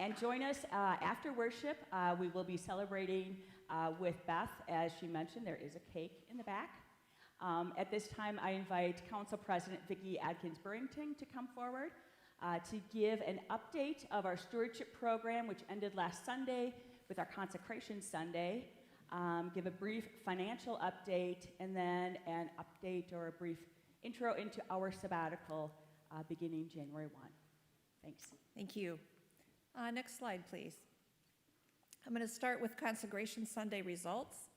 And join us after worship. We will be celebrating with Beth. As she mentioned, there is a cake in the back. At this time, I invite Council President Vicki Adkins-Burrington to come forward to give an update of our stewardship program, which ended last Sunday with our Consecration Sunday, give a brief financial update, and then an update or a brief intro into our sabbatical beginning January 1. Thanks. Thank you. Next slide, please. I'm going to start with Consecration Sunday results.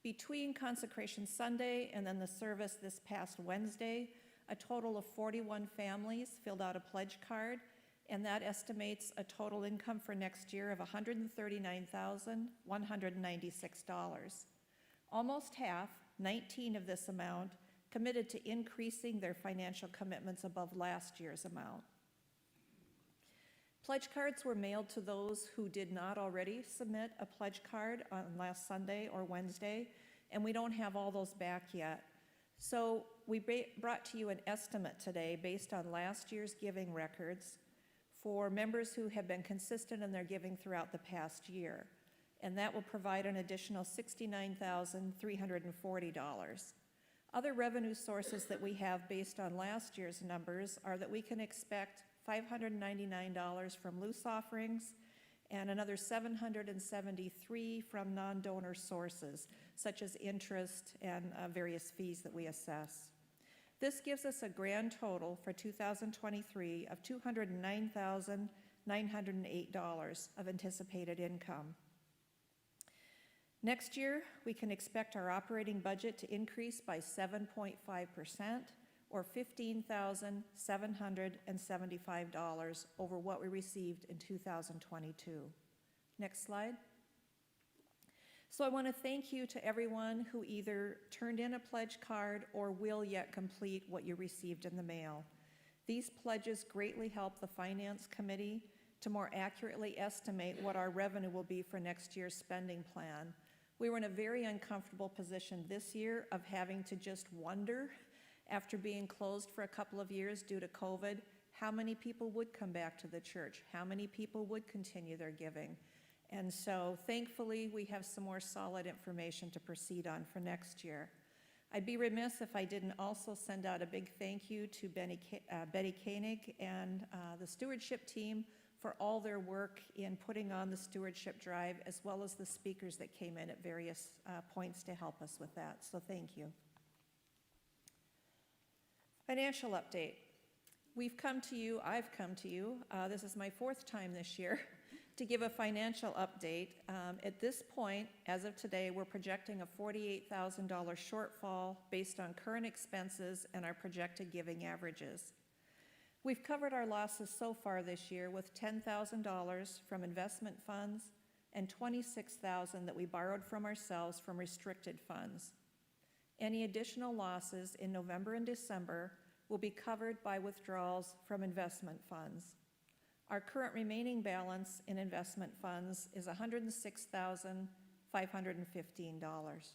Between Consecration Sunday and then the service this past Wednesday, a total of 41 families filled out a pledge card, and that estimates a total income for next year of $139,196. Almost half, 19 of this amount, committed to increasing their financial commitments above last year's amount. Pledge cards were mailed to those who did not already submit a pledge card on last Sunday or Wednesday, and we don't have all those back yet. So we brought to you an estimate today based on last year's giving records for members who have been consistent in their giving throughout the past year, and that will provide an additional $69,340. Other revenue sources that we have based on last year's numbers are that we can expect $599 from loose offerings and another $773 from non-donor sources, such as interest and various fees that we assess. This gives us a grand total for 2023 of $209,908 of anticipated income. Next year, we can expect our operating budget to increase by 7.5%, or $15,775 over what we received in 2022. Next slide. So I want to thank you to everyone who either turned in a pledge card or will yet complete what you received in the mail. These pledges greatly help the Finance Committee to more accurately estimate what our revenue will be for next year's spending plan. We were in a very uncomfortable position this year of having to just wonder, after being closed for a couple of years due to COVID, how many people would come back to the church, how many people would continue their giving. And so thankfully, we have some more solid information to proceed on for next year. I'd be remiss if I didn't also send out a big thank you to Betty Koenig and the stewardship team for all their work in putting on the stewardship drive, as well as the speakers that came in at various points to help us with that. So thank you. Financial update. I've come to you, this is my fourth time this year, to give a financial update. At this point, as of today, we're projecting a $48,000 shortfall based on current expenses and our projected giving averages. We've covered our losses so far this year with $10,000 from investment funds and $26,000 that we borrowed from ourselves from restricted funds. Any additional losses in November and December will be covered by withdrawals from investment funds. Our current remaining balance in investment funds is $106,515.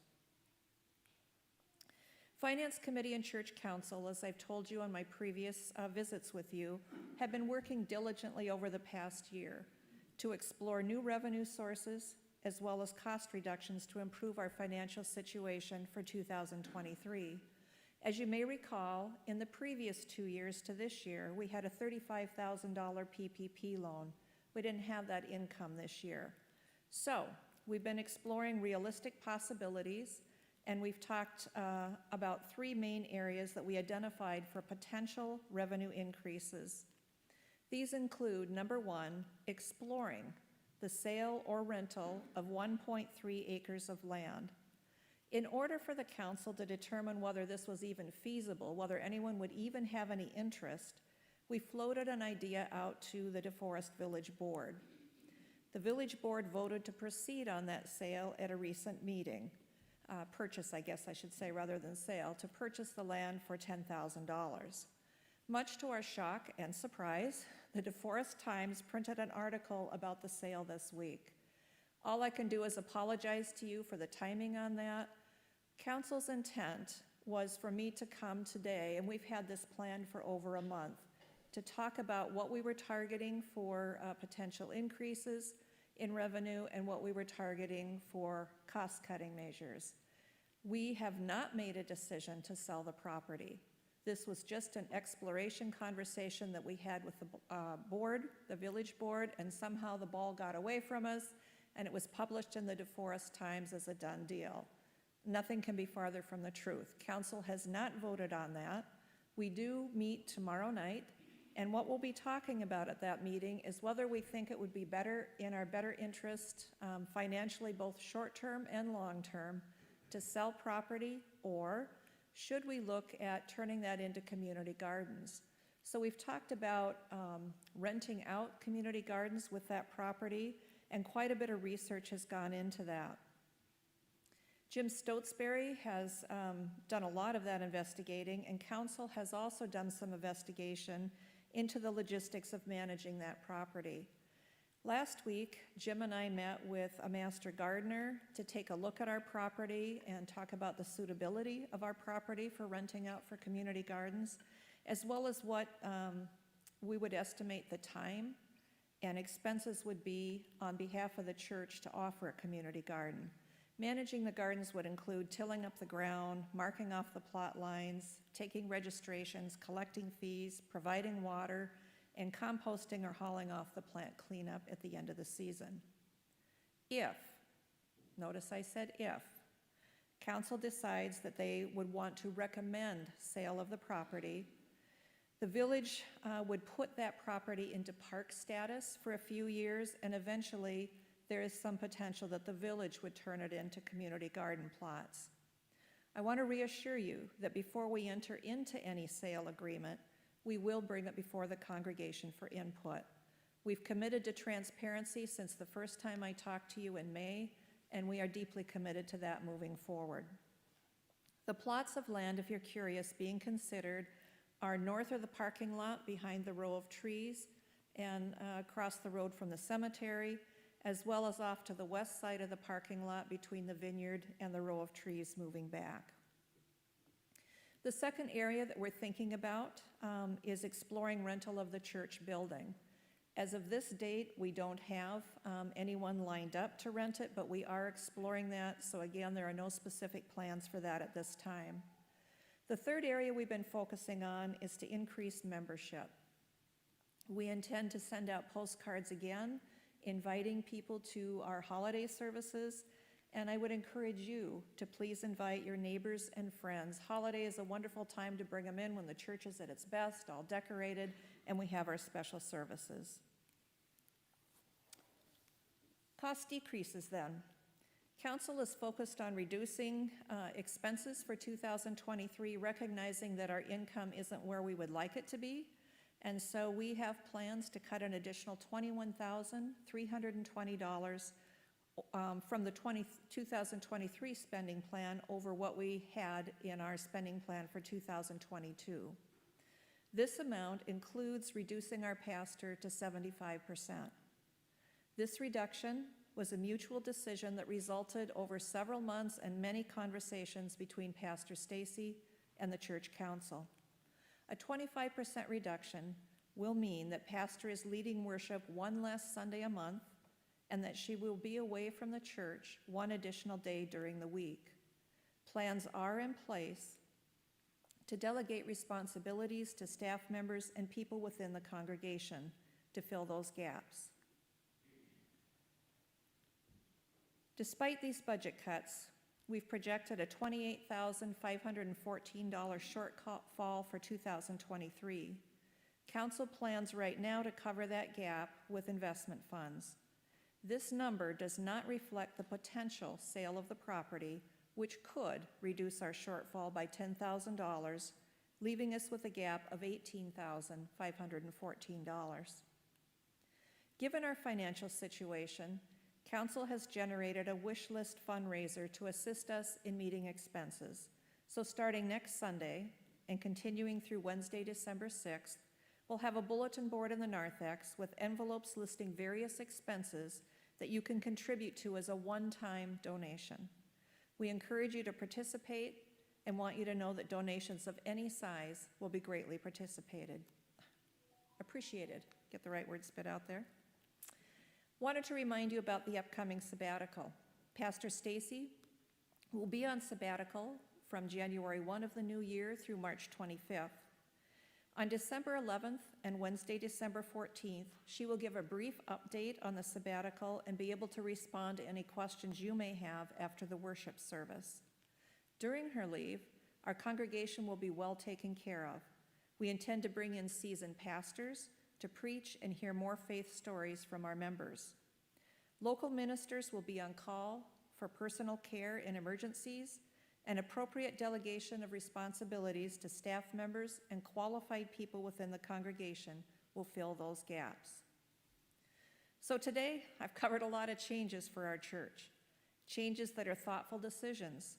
Finance Committee and Church Council, as I've told you on my previous visits with you, have been working diligently over the past year to explore new revenue sources as well as cost reductions to improve our financial situation for 2023. As you may recall, in the previous 2 years to this year, we had a $35,000 PPP loan. We didn't have that income this year. So we've been exploring realistic possibilities, and we've talked about three main areas that we identified for potential revenue increases. These include, number one, exploring the sale or rental of 1.3 acres of land. In order for the council to determine whether this was even feasible, whether anyone would even have any interest, we floated an idea out to the DeForest Village Board. The Village Board voted to proceed on that sale at a recent meeting. Purchase, I guess I should say, rather than sale, to purchase the land for $10,000. Much to our shock and surprise, the DeForest Times printed an article about the sale this week. All I can do is apologize to you for the timing on that. Council's intent was for me to come today, and we've had this planned for over a month, to talk about what we were targeting for potential increases in revenue and what we were targeting for cost-cutting measures. We have not made a decision to sell the property. This was just an exploration conversation that we had with the board, the village board, and somehow the ball got away from us, and it was published in the DeForest Times as a done deal. Nothing can be farther from the truth. Council has not voted on that. We do meet tomorrow night, and what we'll be talking about at that meeting is whether we think it would be better in our better interest financially, both short-term and long-term, to sell property, or should we look at turning that into community gardens? So we've talked about renting out community gardens with that property, and quite a bit of research has gone into that. Jim Stotesbury has done a lot of that investigating, and council has also done some investigation into the logistics of managing that property. Last week, Jim and I met with a master gardener to take a look at our property and talk about the suitability of our property for renting out for community gardens, as well as what we would estimate the time and expenses would be on behalf of the church to offer a community garden. Managing the gardens would include tilling up the ground, marking off the plot lines, taking registrations, collecting fees, providing water, and composting or hauling off the plant cleanup at the end of the season. If, notice I said if, council decides that they would want to recommend sale of the property, the village would put that property into park status for a few years, and eventually there is some potential that the village would turn it into community garden plots. I want to reassure you that before we enter into any sale agreement, we will bring it before the congregation for input. We've committed to transparency since the first time I talked to you in May, and we are deeply committed to that moving forward. The plots of land, if you're curious, being considered are north of the parking lot behind the row of trees and across the road from the cemetery, as well as off to the west side of the parking lot between the vineyard and the row of trees moving back. The second area that we're thinking about is exploring rental of the church building. As of this date, we don't have anyone lined up to rent it, but we are exploring that. So again, there are no specific plans for that at this time. The third area we've been focusing on is to increase membership. We intend to send out postcards again, inviting people to our holiday services, and I would encourage you to please invite your neighbors and friends. Holiday is a wonderful time to bring them in when the church is at its best, all decorated, and we have our special services. Cost decreases then. Council is focused on reducing expenses for 2023, recognizing that our income isn't where we would like it to be. And so we have plans to cut an additional $21,320 from the 2023 spending plan over what we had in our spending plan for 2022. This amount includes reducing our pastor to 75%. This reduction was a mutual decision that resulted over several months and many conversations between Pastor Stacy and the church council. A 25% reduction will mean that pastor is leading worship one less Sunday a month and that she will be away from the church one additional day during the week. Plans are in place to delegate responsibilities to staff members and people within the congregation to fill those gaps. Despite these budget cuts, we've projected a $28,514 shortfall for 2023. Council plans right now to cover that gap with investment funds. This number does not reflect the potential sale of the property, which could reduce our shortfall by $10,000, leaving us with a gap of $18,514. Given our financial situation, Council has generated a wish list fundraiser to assist us in meeting expenses. So starting next Sunday and continuing through Wednesday, December 6th, we'll have a bulletin board in the narthex with envelopes listing various expenses that you can contribute to as a one-time donation. We encourage you to participate and want you to know that donations of any size will be greatly appreciated. Get the right word spit out there. Wanted to remind you about the upcoming sabbatical. Pastor Stacy will be on sabbatical from January 1 of the new year through March 25th. On December 11th and Wednesday, December 14th, she will give a brief update on the sabbatical and be able to respond to any questions you may have after the worship service. During her leave, our congregation will be well taken care of. We intend to bring in seasoned pastors to preach and hear more faith stories from our members. Local ministers will be on call for personal care in emergencies, and appropriate delegation of responsibilities to staff members and qualified people within the congregation will fill those gaps. So today, I've covered a lot of changes for our church, changes that are thoughtful decisions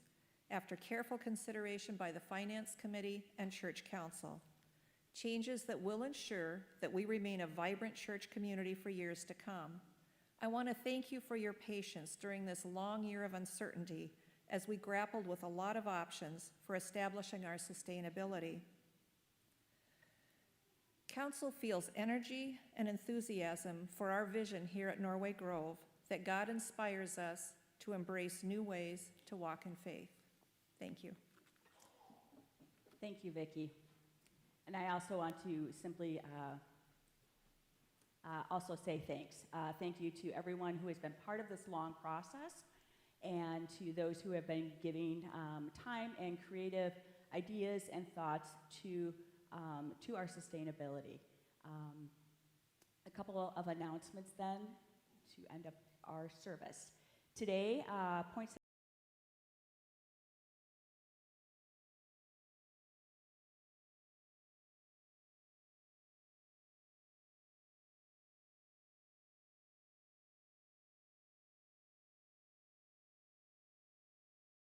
after careful consideration by the Finance Committee and Church Council, changes that will ensure that we remain a vibrant church community for years to come. I want to thank you for your patience during this long year of uncertainty as we grappled with a lot of options for establishing our sustainability. Council feels energy and enthusiasm for our vision here at Norway Grove, that God inspires us to embrace new ways to walk in faith. Thank you. Thank you, Vicki. And I also want to simply also say thanks. Thank you to everyone who has been part of this long process, and to those who have been giving time and creative ideas and thoughts to our sustainability. A couple of announcements then to end up our service. Today, points